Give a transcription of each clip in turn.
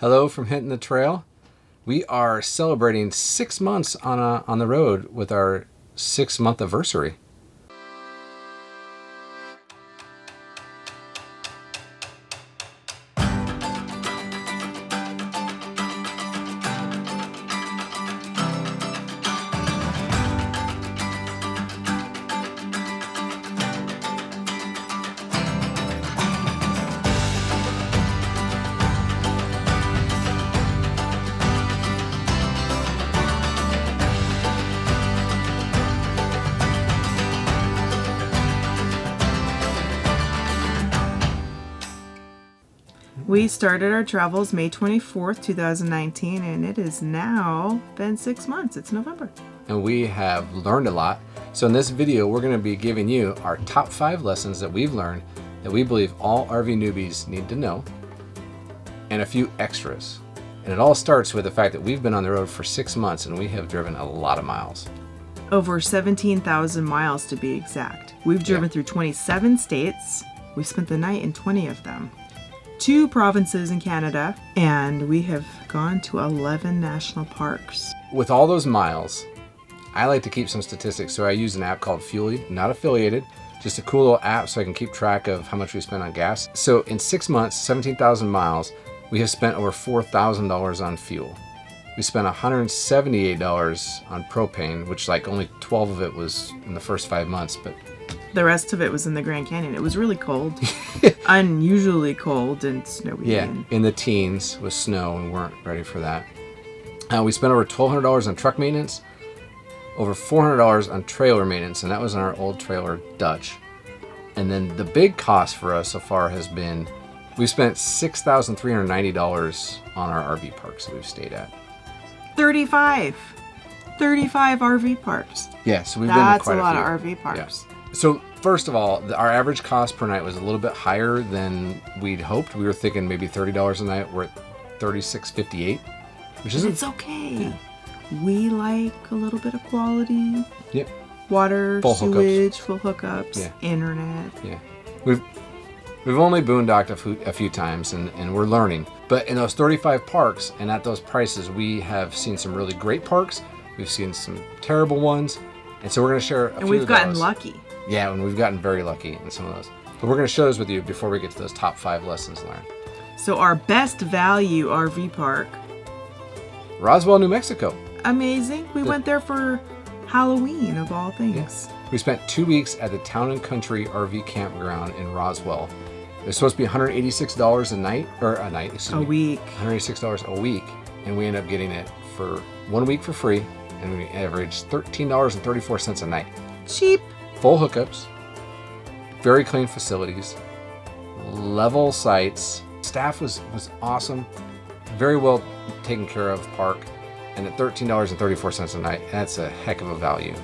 Hello from Hinton the Trail. We are celebrating 6 months on the road with our 6th-month-A-Versary. We started our travels May 24th, 2019, and it has now been 6 months. It's November. And we have learned a lot. So in this video, we're going to be giving you our top 5 lessons that we've learned that we believe all RV newbies need to know, and a few extras. And it all starts with the fact that we've been on the road for 6 months and we have driven a lot of miles. Over 17,000 miles to be exact. We've driven through 27 states. We spent the night in 20 of them. 2 provinces in Canada, and we have gone to 11 national parks. With all those miles, I like to keep some statistics, so I use an app called Fuely, not affiliated, just a cool little app so I can keep track of how much we spent on gas. So in 6 months, 17,000 miles, we have spent over $4,000 on fuel. We spent $178 on propane, which like only 12 of it was in the first 5 months, but the rest of it was in the Grand Canyon. It was really cold, unusually cold and snowy. Yeah, in the teens with snow, and we weren't ready for that. We spent over $1,200 on truck maintenance, over $400 on trailer maintenance, and that was on our old trailer, Dutch. And then the big cost for us so far has been, we spent $6,390 on our RV parks that we've stayed at. 35 RV parks. Yeah, so we've been to That's quite a lot few. of RV parks. Yeah. So first of all, our average cost per night was a little bit higher than we'd hoped. We were thinking maybe $30 a night. We're at $36.58, which isn't. It's okay. We like a little bit of quality. Yep. Water, Full sewage, full hookups, Yeah. internet. Yeah. We've only boondocked a few times, and we're learning. But in those 35 parks and at those prices, we have seen some really great parks. We've seen some terrible ones, and so we're going to share a few of those. And we've gotten lucky. Yeah, and we've gotten very lucky in some of those. But we're going to share those with you before we get to those top 5 lessons learned. So our best value RV park. Roswell, New Mexico. Amazing. We went there for Halloween, of all things. Yeah. We spent 2 weeks at the Town and Country RV campground in Roswell. It was supposed to be $186 a night, A week. $186 a week, and we ended up getting it for 1 week for free, and we averaged $13.34 a night. Cheap. Full hookups, very clean facilities, level sites. Staff was awesome, very well taken care of park, and at $13.34 a night, that's a heck of a value.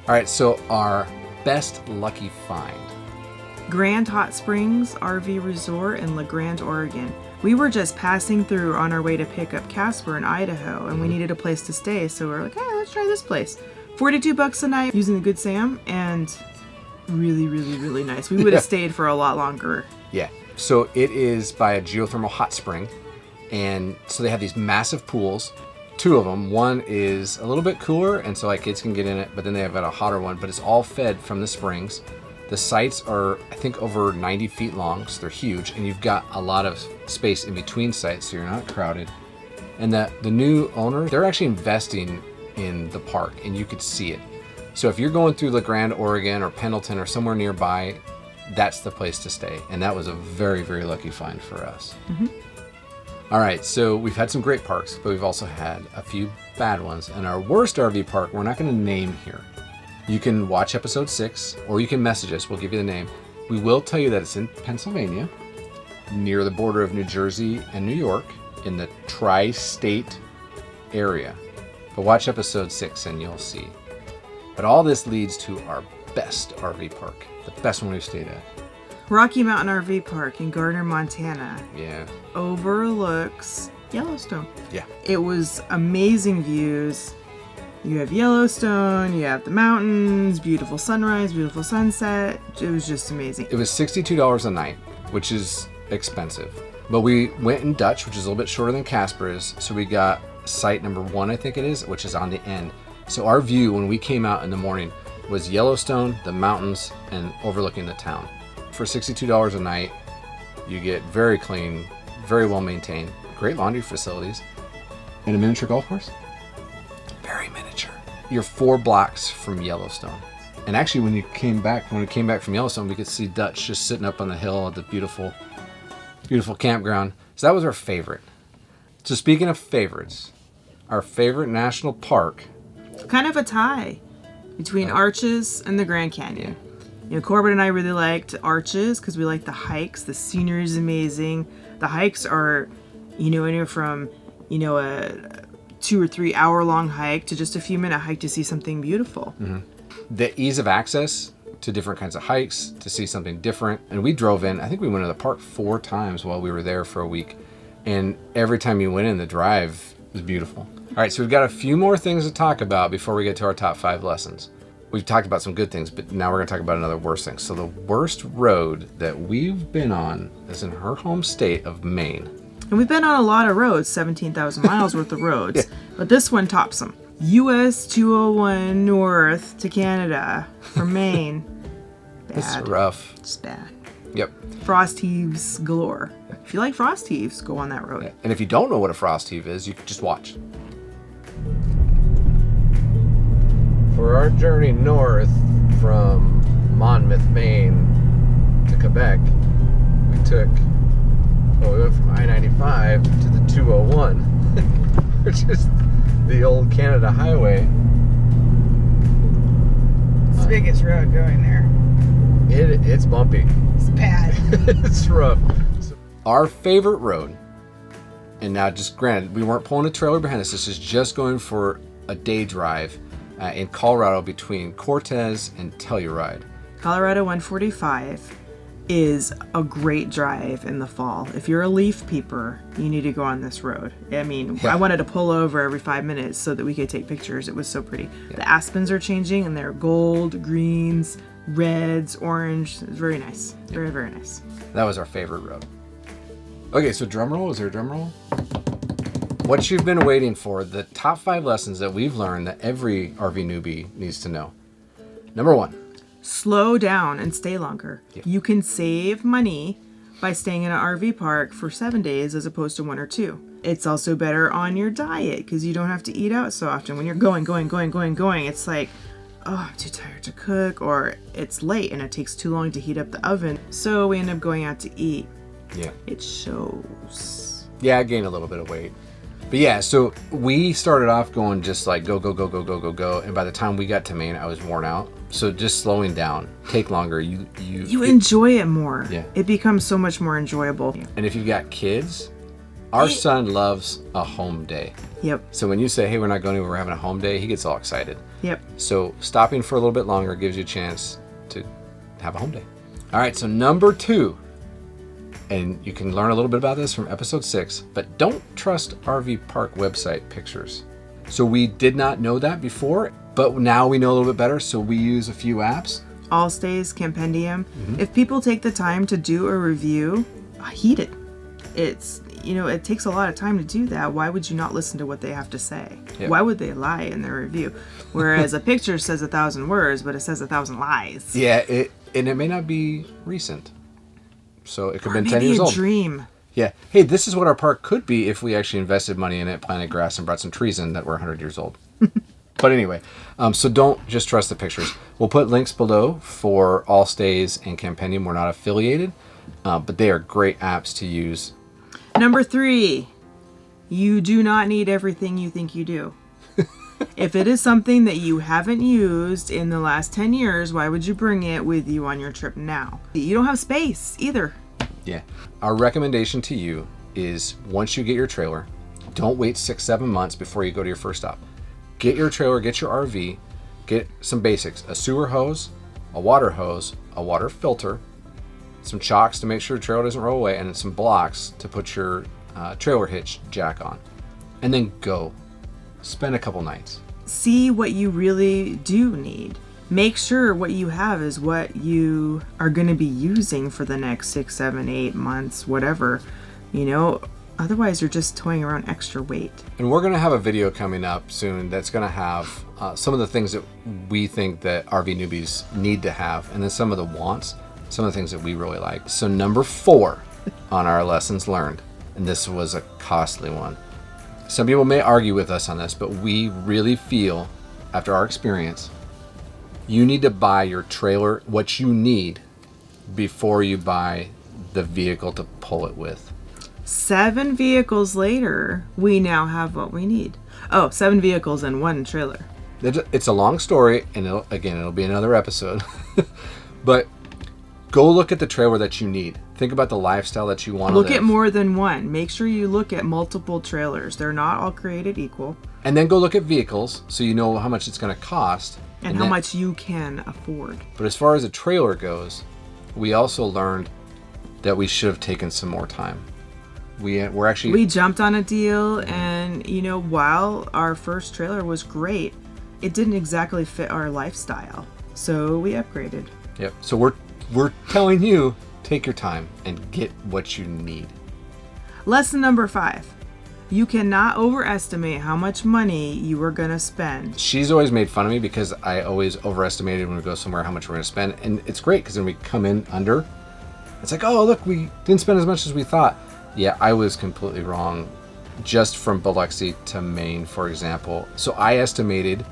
All right, so our best lucky find. Grand Hot Springs RV Resort in La Grande, Oregon. We were just passing through on our way to pick up Casper in Idaho, and we needed a place to stay, so we're like, hey, let's try this place. $42 a night using the Good Sam, and really, really, really nice. We would have stayed for a lot longer. Yeah. So it is by a geothermal hot spring. And so they have these massive pools, 2 of them. One is a little bit cooler, and so like kids can get in it, but then they have a hotter one, but it's all fed from the springs. The sites are, I think, over 90 feet long, so they're huge, and you've got a lot of space in between sites, so you're not crowded. And the new owner, they're actually investing in the park, and you could see it. So if you're going through La Grande, Oregon, or Pendleton, or somewhere nearby, that's the place to stay. And that was a very, very lucky find for us. Mm-hmm. All right, so we've had some great parks, but we've also had a few bad ones. And our worst RV park, we're not going to name here. You can watch episode 6, or you can message us. We'll give you the name. We will tell you that it's in Pennsylvania, near the border of New Jersey and New York, in the tri-state area. But watch episode 6 and you'll see. But all this leads to our best RV park, the best one we've stayed at. Rocky Mountain RV Park in Gardner, Montana. Yeah. Overlooks Yellowstone. Yeah. It was amazing views. You have Yellowstone, you have the mountains, beautiful sunrise, beautiful sunset. It was just amazing. It was $62 a night, which is expensive. But we went in Dutch, which is a little bit shorter than Casper is. So we got site number 1, I think it is, which is on the end. So our view when we came out in the morning was Yellowstone, the mountains, and overlooking the town. For $62 a night, you get very clean, very well maintained, great laundry facilities, and a miniature golf course. Very miniature. You're 4 blocks from Yellowstone. And actually when we came back from Yellowstone, we could see Dutch just sitting up on the hill at the beautiful campground. So that was our favorite. So speaking of favorites, our favorite national park. Kind of a tie between Arches and the Grand Canyon. You know, Corbin and I really liked Arches because we liked the hikes. The scenery is amazing. The hikes are, anywhere from, a 2 or 3 hour long hike to just a few minute hike to see something beautiful. Mm-hmm. The ease of access to different kinds of hikes, to see something different. And we drove in, I think we went to the park 4 times while we were there for a week. And every time you went in, the drive was beautiful. All right, so we've got a few more things to talk about before we get to our top 5 lessons. We've talked about some good things, but now we're going to talk about another worst thing. So the worst road that we've been on is in her home state of Maine. And we've been on a lot of roads, 17,000 miles worth of roads, but this one tops them. US 201 north to Canada from Maine. Bad. It's rough. It's bad. Yep. Frost heaves galore. If you like frost heaves, go on that road. Yeah. And if you don't know what a frost heave is, you can just watch. For our journey north from Monmouth, Maine to Quebec, we went from I-95 to the 201, which is the old Canada highway. It's the biggest road going there. It's bumpy. It's bad. It's rough. Our favorite road, and now just granted, we weren't pulling a trailer behind us. This is just going for a day drive in Colorado between Cortez and Telluride. Colorado 145 is a great drive in the fall. If you're a leaf peeper, you need to go on this road. I mean, I wanted to pull over every 5 minutes so that we could take pictures. It was so pretty. Yeah. The aspens are changing and they're gold, greens, reds, orange. It's very nice. Very, very nice. That was our favorite road. Okay, so drum roll. Is there a drum roll? What you've been waiting for, the top 5 lessons that we've learned that every RV newbie needs to know. Number 1. Slow down and stay longer. Yeah. You can save money by staying in an RV park for 7 days as opposed to 1 or 2. It's also better on your diet because you don't have to eat out so often. When you're going, it's like, oh, I'm too tired to cook, or it's late and it takes too long to heat up the oven. So we end up going out to eat. Yeah. It shows. Yeah, I gained a little bit of weight. But yeah, so we started off going just like go. And by the time we got to Maine, I was worn out. So just slowing down, take longer. You enjoy it more. Yeah. It becomes so much more enjoyable. And if you've got kids, our son loves a home day. Yep. So when you say, hey, we're not going anywhere, we're having a home day, he gets all excited. Yep. So stopping for a little bit longer gives you a chance to have a home day. All right, so number 2. And you can learn a little bit about this from episode 6, but don't trust RV park website pictures. So we did not know that before, but now we know a little bit better, so we use a few apps. All Stays, Campendium. Mm-hmm. If people take the time to do a review, heed it. It's, it takes a lot of time to do that. Why would you not listen to what they have to say? Yep. Why would they lie in their review? Whereas a picture says 1,000 words, but it says 1,000 lies. Yeah, and it may not be recent. So it could have been 10 years old. Maybe a dream. Yeah. Hey, this is what our park could be if we actually invested money in it, planted grass, and brought some trees in that were 100 years old. But anyway, so don't just trust the pictures. We'll put links below for All Stays and Campendium. We're not affiliated, but they are great apps to use. Number 3, you do not need everything you think you do. If it is something that you haven't used in the last 10 years, why would you bring it with you on your trip now? You don't have space either. Yeah. Our recommendation to you is once you get your trailer, don't wait 6-7 months before you go to your first stop. Get your trailer, get your RV, get some basics, a sewer hose, a water filter, some chocks to make sure the trailer doesn't roll away, and some blocks to put your trailer hitch jack on. And then go. Spend a couple nights. See what you really do need. Make sure what you have is what you are going to be using for the next 6, 7, 8 months, whatever. You know, otherwise you're just towing around extra weight. And we're going to have a video coming up soon that's going to have some of the things that we think that RV newbies need to have, and then some of the wants, some of the things that we really like. So number 4 on our lessons learned, and this was a costly one. Some people may argue with us on this, but we really feel, after our experience, you need to buy your trailer what you need before you buy the vehicle to pull it with. 7 vehicles later, we now have what we need. Oh, 7 vehicles and 1 trailer. It's a long story, and it'll be another episode. But go look at the trailer that you need. Think about the lifestyle that you want to live. Look at more than one. Make sure you look at multiple trailers. They're not all created equal. And then go look at vehicles so you know how much it's going to cost. And how much you can afford. But as far as a trailer goes, we also learned that we should have taken some more time. We jumped on a deal, and while our first trailer was great, it didn't exactly fit our lifestyle. So we upgraded. Yep. So we're telling you, take your time and get what you need. Lesson number 5. You cannot overestimate how much money you are going to spend. She's always made fun of me because I always overestimated when we go somewhere how much we're going to spend. And it's great because then we come in under. It's like, oh, look, we didn't spend as much as we thought. Yeah, I was completely wrong. Just from Biloxi to Maine, for example. So I estimated,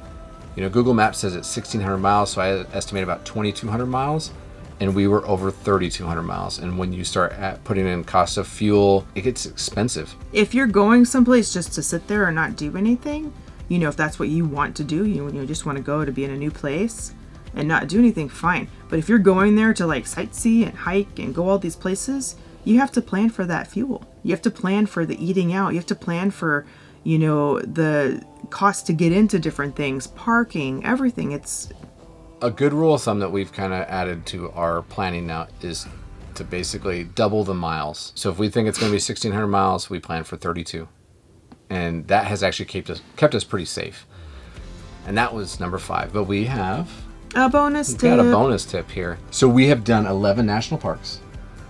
Google Maps says it's 1,600 miles. So I estimated about 2,200 miles. And we were over 3,200 miles. And when you start putting in cost of fuel, it gets expensive. If you're going someplace just to sit there and not do anything, if that's what you want to do, you just want to go to be in a new place and not do anything, fine. But if you're going there to sightsee and hike and go all these places, you have to plan for that fuel. You have to plan for the eating out. You have to plan for, the cost to get into different things, parking, everything. It's a good rule of thumb that we've kind of added to our planning now is to basically double the miles. So if we think it's going to be 1,600 miles, we plan for 32. And that has actually kept us pretty safe. And that was number 5. But we have a bonus tip. Got a bonus tip here. So we have done 11 national parks.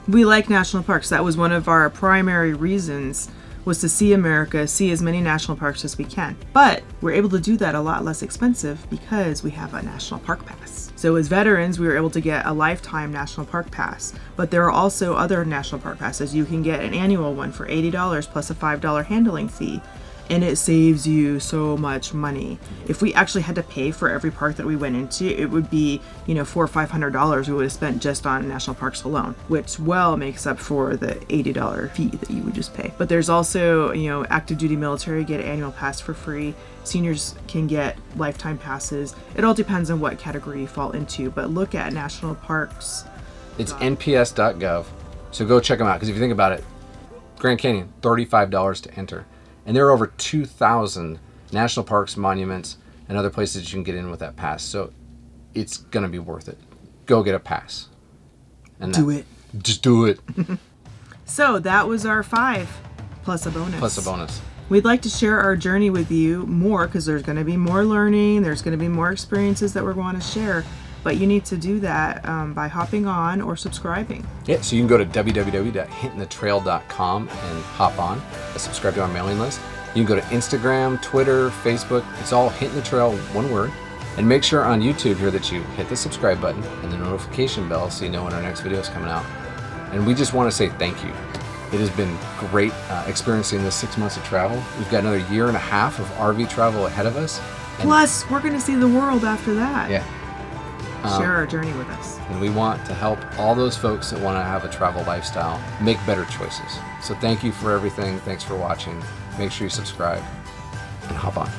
We like national parks. That was one of our primary reasons, was to see America, see as many national parks as we can. But we're able to do that a lot less expensive because we have a national park pass. So as veterans, we were able to get a lifetime national park pass. But there are also other national park passes. You can get an annual one for $80 plus a $5 handling fee. And it saves you so much money. If we actually had to pay for every park that we went into, it would be, $400 or $500 we would have spent just on national parks alone, which well makes up for the $80 fee that you would just pay. But there's also, active duty military get an annual pass for free. Seniors can get lifetime passes. It all depends on what category you fall into, but look at national parks. It's nps.gov. So go check them out, because if you think about it, Grand Canyon, $35 to enter. And there are over 2,000 national parks, monuments, and other places you can get in with that pass. So it's going to be worth it. Go get a pass. And do it. Just do it. So that was our 5, plus a bonus. We'd like to share our journey with you more because there's going to be more learning. There's going to be more experiences that we're going to share. But you need to do that by hopping on or subscribing. Yeah, so you can go to www.hintonthetrail.com and hop on, subscribe to our mailing list. You can go to Instagram, Twitter, Facebook. It's all Hinton the Trail, one word. And make sure on YouTube here that you hit the subscribe button and the notification bell so you know when our next video is coming out. And we just want to say thank you. It has been great experiencing this 6 months of travel. We've got another 1.5 years of RV travel ahead of us. Plus, we're going to see the world after that. Yeah. Share our journey with us. And we want to help all those folks that want to have a travel lifestyle make better choices. So thank you for everything. Thanks for watching. Make sure you subscribe and hop on.